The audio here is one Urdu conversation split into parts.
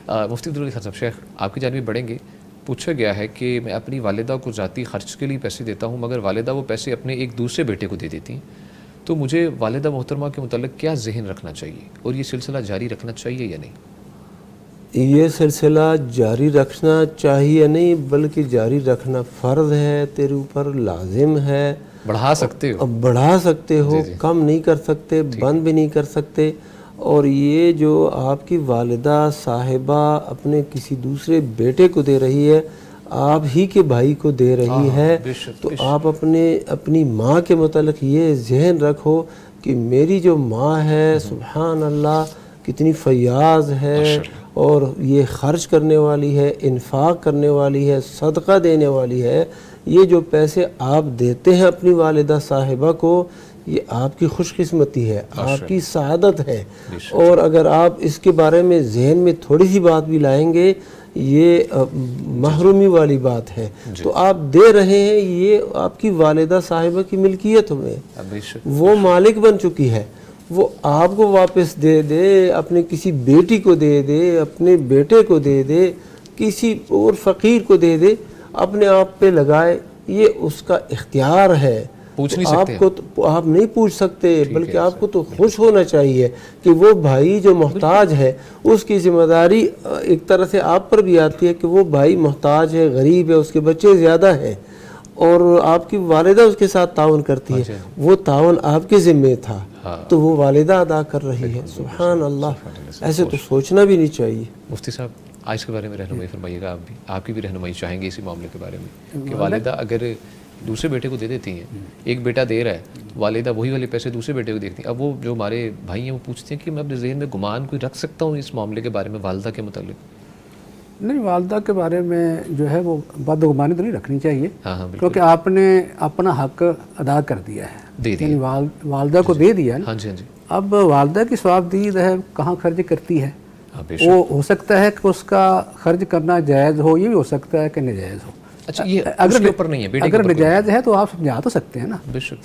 مفتی عبدالعلی خان صاحب، شیخ آپ کی جانب بڑھیں گے. پوچھا گیا ہے کہ میں اپنی والدہ کو ذاتی خرچ کے لیے پیسے دیتا ہوں، مگر والدہ وہ پیسے اپنے ایک دوسرے بیٹے کو دے دیتی ہیں، تو مجھے والدہ محترمہ کے متعلق کیا ذہن رکھنا چاہیے اور یہ سلسلہ جاری رکھنا چاہیے یا نہیں؟ یہ سلسلہ جاری رکھنا چاہیے نہیں، بلکہ جاری رکھنا فرض ہے، تیرے اوپر لازم ہے. بڑھا سکتے ہو، بڑھا سکتے ہو، کم نہیں کر سکتے، بند بھی نہیں کر سکتے. اور یہ جو آپ کی والدہ صاحبہ اپنے کسی دوسرے بیٹے کو دے رہی ہے، آپ ہی کے بھائی کو دے رہی ہے، تو آپ اپنی ماں کے متعلق یہ ذہن رکھو کہ میری جو ماں ہے سبحان اللہ کتنی فیاض ہے، اور یہ خرچ کرنے والی ہے، انفاق کرنے والی ہے، صدقہ دینے والی ہے. یہ جو پیسے آپ دیتے ہیں اپنی والدہ صاحبہ کو، یہ آپ کی خوش قسمتی ہے، آپ کی سعادت ہے. اور اگر آپ اس کے بارے میں ذہن میں تھوڑی سی بات بھی لائیں گے، یہ محرومی والی بات ہے. تو آپ دے رہے ہیں، یہ آپ کی والدہ صاحبہ کی ملکیت میں وہ مالک بن چکی ہے. وہ آپ کو واپس دے دے، اپنے کسی بیٹی کو دے دے، اپنے بیٹے کو دے دے، کسی اور فقیر کو دے دے، اپنے آپ پہ لگائے، یہ اس کا اختیار ہے. آپ نہیں پوچھ سکتے، بلکہ آپ کو تو خوش ہونا چاہیے کہ وہ بھائی جو محتاج ہے اس کی ذمہ داری ایک طرح سے آپ پر بھی آتی ہے کہ وہ بھائی محتاج ہے، غریب ہے، اس کے بچے زیادہ ہیں، اور آپ کی والدہ اس کے ساتھ تعاون کرتی ہے. وہ تعاون آپ کے ذمہ تھا تو وہ والدہ ادا کر رہی ہے. سبحان اللہ، ایسے تو سوچنا بھی نہیں چاہیے. مفتی صاحب آج کے بارے میں رہنمائی فرمائیے گا. آپ کی بھی رہنمائی چاہیں گے اسی معاملے کے بارے میں کہ والدہ اگر دوسرے بیٹے کو دے دیتی ہیں، ایک بیٹا دے رہا ہے، والدہ وہی والے پیسے دوسرے بیٹے کو دیکھتی ہیں. اب وہ جو ہمارے بھائی ہیں وہ پوچھتے ہیں کہ میں اپنے ذہن میں گمان کوئی رکھ سکتا ہوں اس معاملے کے بارے میں والدہ کے متعلق؟ نہیں، والدہ کے بارے میں جو ہے وہ بدگمانی تو نہیں رکھنی چاہیے، کیونکہ آپ نے اپنا حق ادا کر دیا ہے، یعنی والدہ کو دے دیا نا. اب والدہ کی ثوابدید ہے، کہاں خرچ کرتی ہے. وہ ہو سکتا ہے کہ اس کا خرچ کرنا جائز ہو، یہ بھی ہو سکتا ہے کہ ناجائز ہو. اچھا، یہ اس کے اوپر نہیں ہے، اگر ناجائز ہے تو آپ سمجھا تو سکتے ہیں نا.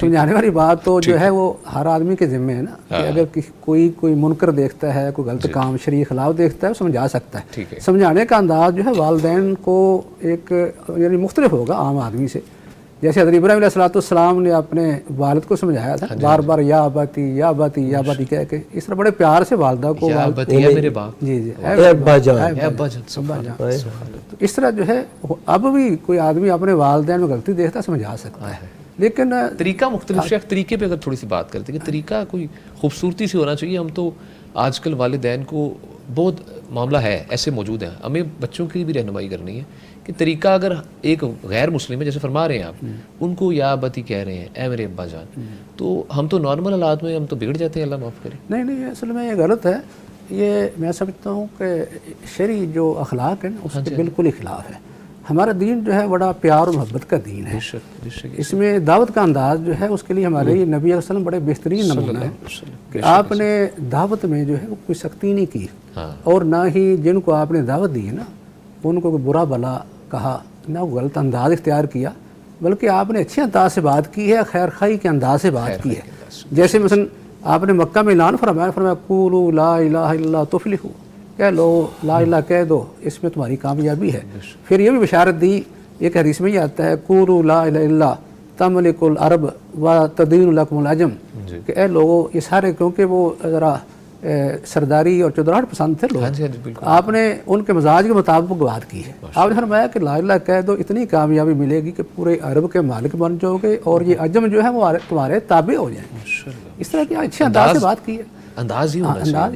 سمجھانے والی بات تو جو ہے وہ ہر آدمی کے ذمہ ہے نا، کہ اگر کوئی منکر دیکھتا ہے، کوئی غلط کام شرعی خلاف دیکھتا ہے، وہ سمجھا سکتا ہے. سمجھانے کا انداز جو ہے والدین کو ایک یعنی مختلف ہوگا عام آدمی سے. جیسے حضرت ابراہیم علیہ السلام نے اپنے والد کو سمجھایا تھا بار بار یا اباتی یا اباتی یا اباتی کہہ کے، اس طرح بڑے پیار سے والدہ کو میرے باپ، جی اے ابا جان، تو اس طرح جو ہے اب بھی کوئی آدمی اپنے والدین میں غلطی دیکھتا سمجھا سکتا ہے، لیکن طریقہ مختلف. شیخ طریقے پہ اگر تھوڑی سی بات کرتے ہیں کہ طریقہ کوئی خوبصورتی سے ہونا چاہیے. ہم تو آج کل والدین کو بہت معاملہ ہے ایسے موجود ہیں، ہمیں بچوں کی بھی رہنمائی کرنی ہے کہ طریقہ اگر ایک غیر مسلم ہے، جیسے فرما رہے ہیں آپ، ان کو یا ابتی کہہ رہے ہیں، اے میرے ابا جان، تو ہم تو نارمل حالات میں ہم تو بگڑ جاتے ہیں، اللہ معاف کرے. نہیں، اصل میں یہ غلط ہے. یہ میں سمجھتا ہوں کہ شرعی جو اخلاق ہے نا اس کے بالکل خلاف ہے. ہمارا دین جو ہے بڑا پیار اور محبت کا دین ہے. اس میں دعوت کا انداز جو ہے اس کے لیے ہمارے نبی علیہ وسلم بڑے بہترین نمونہ ہے کہ آپ نے دعوت میں جو ہے وہ کوئی سختی نہیں کی، اور نہ ہی جن کو آپ نے دعوت دی ہے نا ان کو کوئی برا بلا کہا، نہ وہ غلط انداز اختیار کیا، بلکہ آپ نے اچھے انداز سے بات کی ہے، خیر خواہی کے انداز سے بات کی ہے. جیسے مثلا آپ نے مکہ میں اعلان فرمایا قولوا لا الہ الا اللہ تفلحوا، کہہ لو لا الہ کہہ دو، اس میں تمہاری کامیابی ہے. پھر یہ بھی بشارت دی، ایک حدیث میں یہ آتا ہے قولوا لا الہ الا اللہ تملک العرب و تدین لکم العجم، کہ اے لوگوں، یہ سارے کیونکہ وہ ذرا سرداری اور چودراہٹ پسند تھے لوگ، آپ نے ان کے مزاج کے مطابق بات کی ہے. آپ نے فرمایا کہ لا الہ کہہ دو، اتنی کامیابی ملے گی کہ پورے عرب کے مالک بن جاؤ گے، اور یہ عجم جو ہے وہ تمہارے تابع ہو جائیں گے. اس طرح کی اچھے انداز سے بات کی ہے، انداز ہی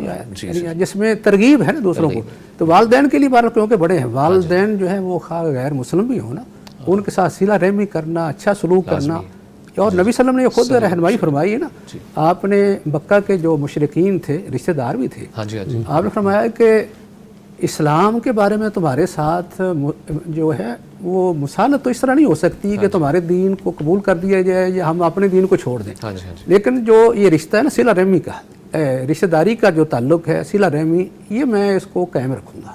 ہے جس میں ترغیب ہے نا دوسروں کو. تو والدین کے لیے بار کیونکہ بڑے ہیں، والدین جو ہیں وہ خواہ غیر مسلم بھی ہوں نا، ان کے ساتھ صلہ رحمی کرنا، اچھا سلوک کرنا. اور نبی صلی اللہ علیہ وسلم نے یہ خود رہنمائی فرمائی ہے نا. آپ نے مکہ کے جو مشرکین تھے، رشتہ دار بھی تھے، آپ نے فرمایا کہ اسلام کے بارے میں تمہارے ساتھ جو ہے وہ مسالت تو اس طرح نہیں ہو سکتی کہ تمہارے دین کو قبول کر دیا جائے یا ہم اپنے دین کو چھوڑ دیں، لیکن جو یہ رشتہ ہے نا صلہ رحمی کا، رشتہ داری کا جو تعلق ہے، صلہ رحمی، یہ میں اس کو قائم رکھوں گا.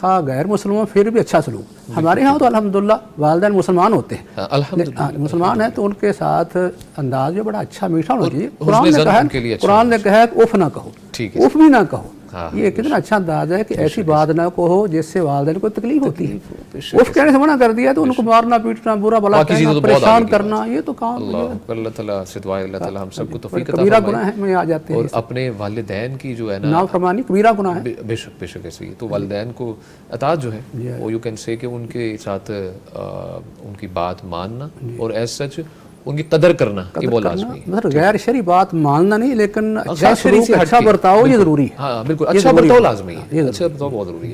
کا غیر مسلمان پھر بھی اچھا سلوک ہمارے ہاں تو الحمدللہ والدین مسلمان ہوتے ہیں الحمدللہ مسلمان ہیں تو ان کے ساتھ انداز جو بڑا اچھا میٹھا ہونا چاہیے ان کے لیے اچھا قرآن نے کہا ہے کہ اف نہ کہو ٹھیک ہے اف بھی نہ کہو یہ کتنا اچھا انداز ہے کہ ایسی بات نہ کہو جس سے والدین کو تکلیف ہوتی ہے اف کہنے سے منع کر دیا تو ان کو مارنا پیٹنا برا بھلا کہنا پریشان کرنا یہ تو کام اللہ تعالیٰ سے دعا ہے اللہ تعالیٰ ہم سب کو توفیق عطا کبیرہ فرمائے گناہ ہے میں آ جاتے ہیں اور اپنے والدین کی جو ہے نا نافرمانی کبیرہ گناہ ہے بے شک ایسے ہی تو والدین کو اطاعت جو ہے وہ یو کین سے کہ ان کے ساتھ ان کی بات ماننا اور ایز سچ ان کی قدر کرنا یہ بہت لازمی ہے مطلب غیر شرعی بات ماننا نہیں لیکن اچھا سلوک اچھا برتاؤ یہ ضروری ہے ہاں بالکل اچھا برتاؤ لازمی ہے اچھا برتاؤ بہت ضروری ہے